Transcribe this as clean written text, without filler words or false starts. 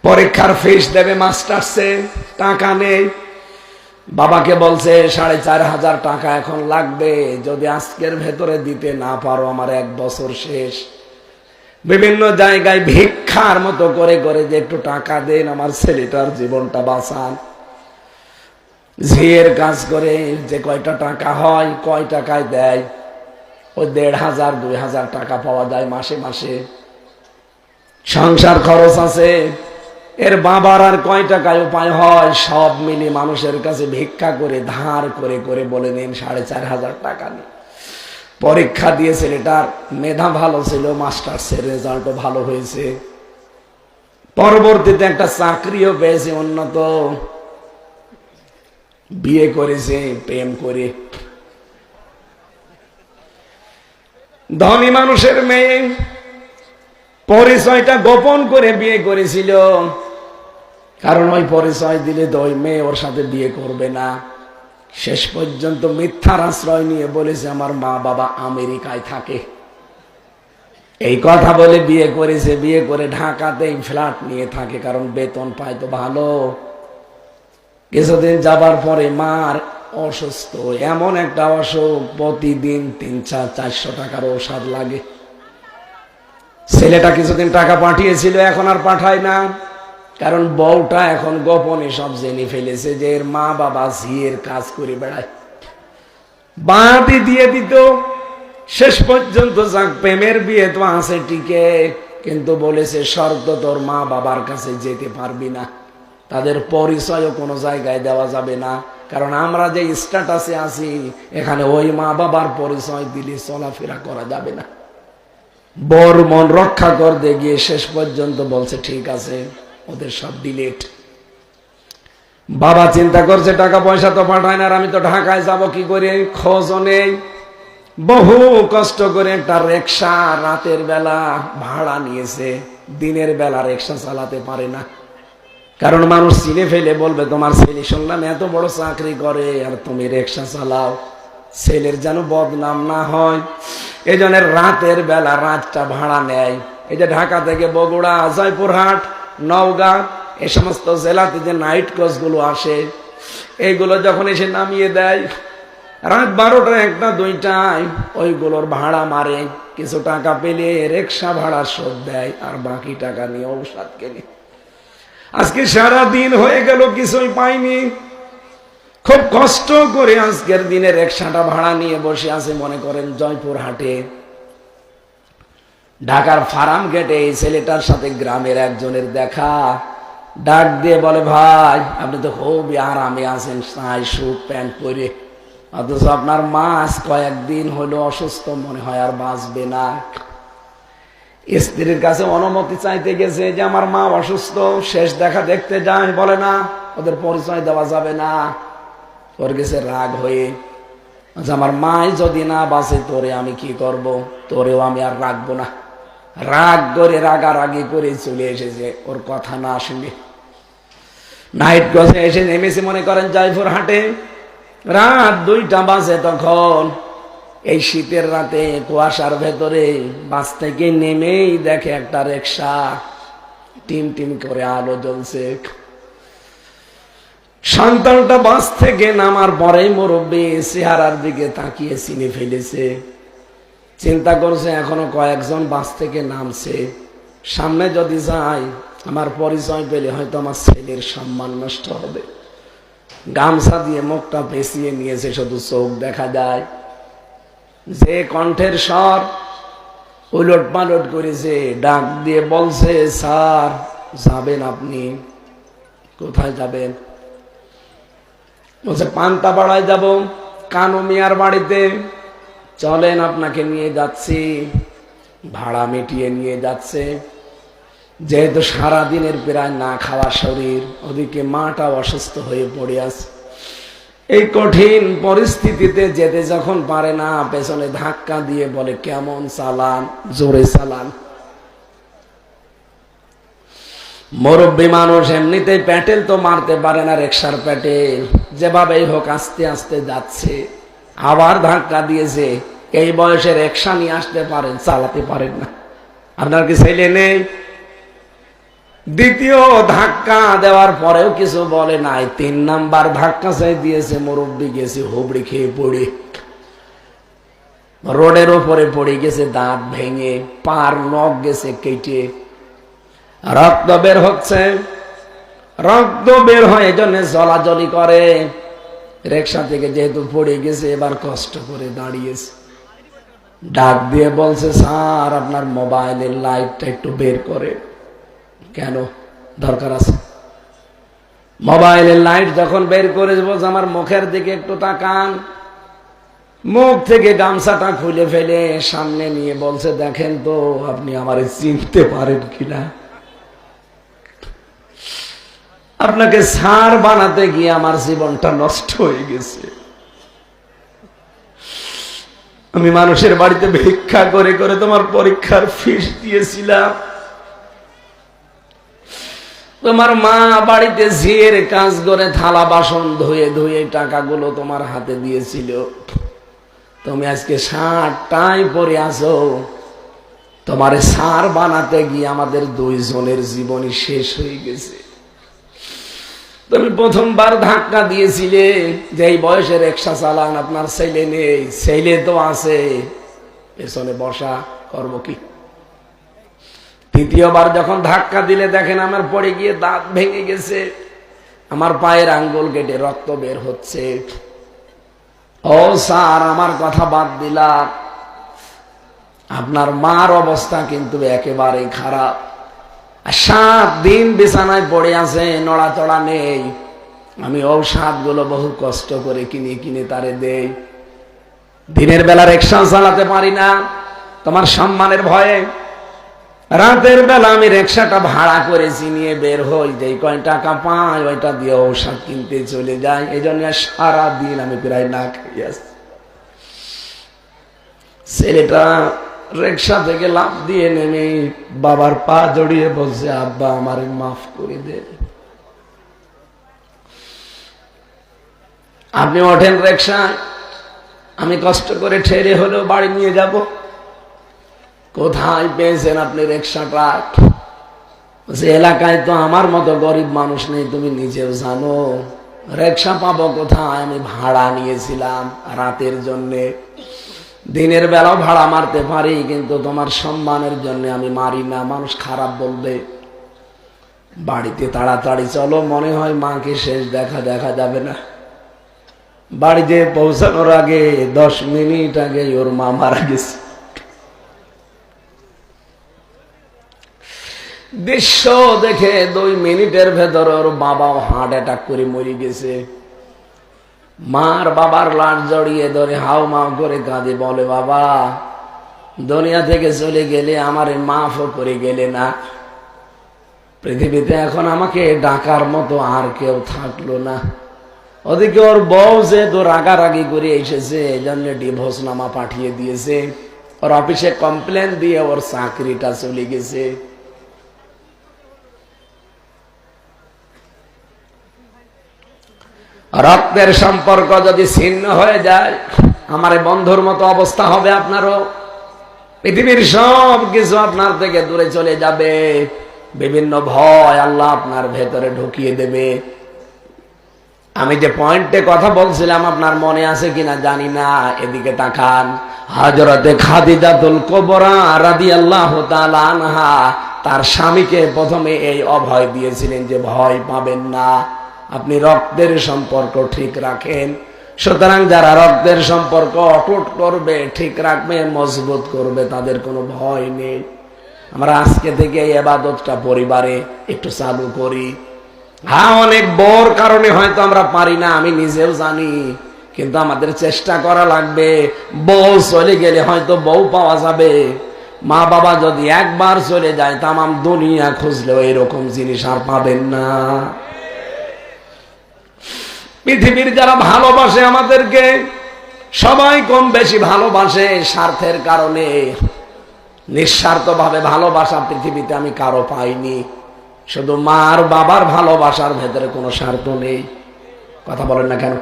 পরীক্ষার ফিস দেবে মাস্টার্সে, টাকা নেই। বাবাকে বলছে 4,500 টাকা এখন লাগবে, যদি আজকের ভেতরে দিতে না পারো আমার 1 বছর শেষ। বিভিন্ন জায়গায় ভিক্ষার মতো করে করে যে একটু টাকা দেন, আমার ছেলেটার জীবনটা বাঁচান। ঝিয়ের কাজ করে যে কয়টা টাকা হয়, কয় টাকায় দেয়, ওই 1,500 2,000 টাকা পাওয়া যায় মাসে মাসে। সংসার খরচ আছে, এর বাবার আর কয় টাকায় উপায় হয়? সব মিলে মানুষের কাছে ভিক্ষা করে ধার করে করে বলে নিন 4,500 টাকা নিয়ে পরীক্ষা দিয়ে ছেলেটার মেধা ভালো ছিল, মাস্টার্সের রেজাল্টও ভালো হয়েছে, পরবর্তীতে একটা চাকরিও পেয়েছে উন্নত, বিয়ে করেছে প্রেম করে। ধনী মানুষের মেয়ে, পরিচয়টা গোপন করে বিয়ে করেছিল, কারণ ওই পরিচয় দিলে তো ওই মেয়ে ওর সাথে বিয়ে করবে না। শেষ পর্যন্ত মিথ্যার আশ্রয় নিয়ে বলেছে আমার মা বাবা আমেরিকায় থাকে, এই কথা বলে বিয়ে করেছে। বিয়ে করে ঢাকাতেই ফ্ল্যাট নিয়ে থাকে, কারণ বেতন পায় তো ভালো। কিছুদিন যাবার পরে মার অসুস্থ, এমন একটা অসুখ প্রতিদিন 300-400 টাকার ঔষধ লাগে। ছেলেটা কিছুদিন টাকা পাঠিয়েছিল, এখন আর পাঠায় না, কারণ বউটা এখন গোপনে সব জেনে ফেলেছে যে এর মা বাবা ঝিয়ের কাজ করে বেড়ায়। বাঁধি দিয়ে দিত। শেষ পর্যন্ত যাক, প্রেমের বিয়ে তো আছে টিকে, কিন্তু বলেছে শর্ত, তোর মা বাবার কাছে যেতে পারবি না, তাদের পরিচয়ও কোনো জায়গায় দেওয়া যাবে না, কারণ আমরা যে স্ট্যাটাসে আছি এখানে ওই মা বাবার পরিচয় দিলে চলাফেরা করা যাবে না। বর মন রক্ষা করতে গিয়ে শেষ পর্যন্ত বলছে ঠিক আছে, ওদের সব ডিলেট। বাবা চিন্তা করছে টাকা পয়সা তো পাঠায় না, আর আমি তো ঢাকায় যাব কি করে, খোঁজও নেই। বহু কষ্ট করে একটা রিকশা রাতের বেলা ভাড়া নিয়েছে, দিনের বেলা রিকশা চালাতে পারে না, কারণ মানুষ চিনে ফেলে বলবে তোমার ছেলে শুনলাম এত বড় চাকরি করে আর তুমি রিকশা চালাও, ছেলের যেন বদনাম না হয়। এই জন্য রাতের বেলা রাতটা ভাড়া নেয়। এই যে ঢাকা থেকে বগুড়া, জয়পুরহাট, নওগাঁ, এই সমস্ত জেলাতে যে নাইট কোচ গুলো আসে, এইগুলো যখন এসে নামিয়ে দেয় রাত 12টা 1টা 2টায়, ওইগুলোর ভাড়া মারে, কিছু টাকা পেলে রিকশা ভাড়া শোধ দেয়, আর বাকি টাকা নিয়ে ঔষধ কেনে। আজকে সারা দিন হয়ে গেল কিছুই পাইনি, খুব কষ্ট করে আজকের দিনে রিকশাটা ভাড়া নিয়ে বসে আছে, মনে করেন জয়পুরহাটে। ঢাকার ফার্ম গেটে এই ছেলেটার সাথে গ্রামের একজনের দেখা, ডাক দিয়ে বলে ভাই আপনি তো খুবই আরামে আছেন, সাই স্যুট প্যান্ট পরে, অথচ আপনার মা আজ কয়েকদিন হলো অসুস্থ, মনে হয় আর বাঁচবে না। স্ত্রীর কাছে অনুমতি চাইতে গেছে যে আমার মা অসুস্থ, শেষ দেখা দেখতে যায়, বলে না ওদের পরিচয় দেওয়া যাবে না। ওর গেছে রাগ হয়ে, আচ্ছা আমার মাই যদি না বাঁচে তোরে আমি কি করব, তোরেও আমি আর রাখবো না। রাগ করে রাগারাগি করে চলে এসেছে, ওর কথা না শুনে। নাইট কোচে এসে নেমেছে মনে করেন জয়পুরহাটে, রাত 2টা বাজে তখন। এই শীতের রাতে কুয়াশার ভেতরে বাস থেকে নেমেই দেখে একটা রিকশা, টিম টিম করে আলো জ্বলছে। সন্তানটা বাস থেকে নামার পরেই মুরব্বী চেহারার দিকে তাকিয়ে চিনে ফেলেছে। চিন্তা করছে এখনো কয়েকজন বাস থেকে নামছে, সামনে যদি যাই আমার পরিচয় পেলে হয়তো আমার ছেলের সম্মান নষ্ট হবে। গামছা দিয়ে মুখটা পেঁচিয়ে নিয়েছে, শুধু চোখ দেখা যায়। যে কণ্ঠের স্বর উলট পালট করেছে, ডাক দিয়ে বলছে স্যার যাবেন আপনি? কোথায় যাবেন? বলছে পান্তাপাড়ায় যাব, কানু মিয়ার বাড়িতে, চলেন আপনাকে নিয়ে যাচ্ছি। ভাড়া মিটিয়ে নিয়ে যাচ্ছে, যেহেতু সারাদিনের প্রায় না খাওয়া শরীর, ওদিকে মাটা অসুস্থ হয়ে পড়ে আছে। এই কঠিন পরিস্থিতিতে যেতে যখন পারে না, পেছনে ধাক্কা দিয়ে বলে কেমন চালান, জোরে চালান। মুরব্বী মানুষ এমনিতেই প্যাটেল তো মারতে পারে না, রিকশার প্যাটেল, যেভাবেই হোক আস্তে আস্তে যাচ্ছে। আবার ধাক্কা দিয়েছে, এই বয়সে রিকশা নিয়ে আসতে পারেন, চালাতে পারেন না। আপনার কি ছেলে নেই? দ্বিতীয় ধাক্কা দেওয়ার পরেও কিছু বলে নাই, 3 নাম্বার ধাক্কা চাই দিয়েছে। মুরব্বি গেছে হুবড়ি খেয়ে পড়ে, রোডের ওপরে পড়ে গেছে, দাঁত ভেঙে, পার নখ গেছে কেটে, রক্ত বের হচ্ছে। রক্ত বের হয় এজন্য জলাজলি করে। রিকশা থেকে যেহেতু পড়ে গেছে, এবার কষ্ট করে দাঁড়িয়েছে। ডাক দিয়ে বলছে, স্যার আপনার মোবাইলের লাইটটা একটু বের করে। কেন? দরকার আছে। মোবাইলের লাইট যখন বের করে বলছে, আমার মুখের দিকে একটু তাকান। মুখ থেকে গামছাটা খুলে ফেলে সামনে নিয়ে বলছে, দেখেন তো আপনি আমারে চিনতে পারেন কিনা। আপনাকে স্যার বানাতে গিয়ে আমার জীবনটা নষ্ট হয়ে গেছে। আমি মানুষের বাড়িতে ভিক্ষা করে করে তোমার পরীক্ষার ফিস দিয়েছিলাম। তোমার মা বাড়িতে ঝিয়ের কাজ করে থালা বাসন ধুয়ে ধুয়ে টাকাগুলো তোমার হাতে দিয়েছিল। তুমি আজকে শার্টটাই পরে আসো। তোমার স্যার বানাতে গিয়ে আমাদের 2 জনের জীবনই শেষ হয়ে গেছে। তুমি প্রথমবার ধাক্কা দিয়েছিলে যে এই বয়সে রিকশা চালান, আপনার ছেলে নেই, ছেলে তো আছে পেছনে বসা, করবো কি? তৃতীয়বার যখন ধাক্কা দিলে দেখেন আমার পড়ে গিয়ে দাঁত ভেঙে গেছে, আমার পায়ের আঙ্গুল কেটে রক্ত বের হচ্ছে। ও স্যার, আমার কথা বাদ দিলাম, আপনার মার অবস্থা কিন্তু একেবারেই খারাপ। 7 দিন বিছানায় পড়ে আছে, নড়াচড়া নেই। আমি ঔষধগুলো বহু কষ্ট করে কিনে কিনে তারে দেই। দিনের বেলা রিকশা চালাতে পারি না তোমার সম্মানের ভয়ে। রাতের বেলা আমি রিকশাটা ভাড়া করেছি, নিয়ে বের হই, যেই কয় টাকা পাই ওইটা দিয়ে ঔষধ কিনতে চলে যাই। এই জন্য সারাদিন আমি প্রায় না খেয়ে আসছি। ছেলেটা রিকশা থেকে লাফ দিয়ে নেমে বাবার পা জড়িয়ে বলছে, আব্বা আমারে মাফ করে দে। আপনি ওঠেন রিকশায়, আমি কষ্ট করে ঠেলে হলেও বাড়ি নিয়ে যাব। কোথায় পেয়েছেন আপনি রিকশাটা? এলাকায় তো আমার মতো গরিব মানুষ নেই, তুমি নিজেও জানো। রিকশা পাবো কোথায়? আমি ভাড়া নিয়েছিলাম রাতের জন্যে। দিনের বেলাও ভাড়া মারতে পারি, কিন্তু তোমার সম্মানের জন্য আমি মারি না, মানুষ খারাপ বলবে। বাড়িতে তাড়াতাড়ি চলো, মনে হয় মাকে শেষ দেখা যাবে না। বাড়িতে পৌঁছানোর আগে 10 মিনিট আগে ওর মা মারা গেছে। দৃশ্য দেখে 2 মিনিটের ভেতর ওর বাবাও হার্ট অ্যাটাক করে মরে গেছে। মার বাবার লাশ জড়িয়ে ধরে হাউ মাউ করে কাঁদে, বলে, বাবা দুনিয়া থেকে চলে গেলে আমারে মাফও করে গেলে না। পৃথিবীতে এখন আমাকে ডাকার মতো আর কেউ থাকলো না। ওদিকে ওর বউ যে তো রাগারাগি করে এসেছে, এই জন্য ডিভোর্স নামা পাঠিয়ে দিয়েছে। ওর অফিসে কমপ্লেন দিয়ে ওর চাকরিটা চলে গেছে। রক্তের সম্পর্ক যদি ছিন্ন হয়ে যায়, আমার বন্ধুর মতো অবস্থা হবে আপনারও। পৃথিবীর সব কিছু আপনার থেকে দূরে চলে যাবে। বিভিন্ন ভয় আল্লাহ আপনার ভেতরে ঢুকিয়ে দেবে। আমি যে পয়েন্টে কথা বলছিলাম আপনার মনে আছে কিনা জানি না, এদিকে তাকান। হযরতে খাদিজাতুল কুবরা রাদিয়াল্লাহু তাআলা আনহা তার স্বামীকে প্রথমে এই অভয় দিয়েছিলেন যে ভয় পাবেন না, আপনি রক্তের সম্পর্ক ঠিক রাখেন। সুতরাং যারা রক্তের সম্পর্ক অটুট করবে, ঠিক রাখবে, মজবুত করবে, তাদের কোনো ভয় নেই। আমরা আজকে থেকে এই ইবাদতটা পরিবারে একটু চালু করি। হ্যাঁ, অনেক বড় কারণে হয়তো আমরা পারি না, আমি নিজেও জানি, কিন্তু আমাদের চেষ্টা করা লাগবে। বউ চলে গেলে হয়তো বউ পাওয়া যাবে। মা বাবা যদি একবার চলে যায়, তামাম দুনিয়া খুঁজলেও এরকম জিনিস আর পাবেন না। পৃথিবীর যারা ভালোবাসে আমাদেরকে, সবাই কম বেশি ভালোবাসে স্বার্থের কারণে। নিঃস্বার্থভাবে ভালোবাসা পৃথিবীতে আমি কারো পাইনি। শুধু মা আর বাবার ভালোবাসার ভেতরে কোনো স্বার্থ নেই। কথা বলেন না কেন?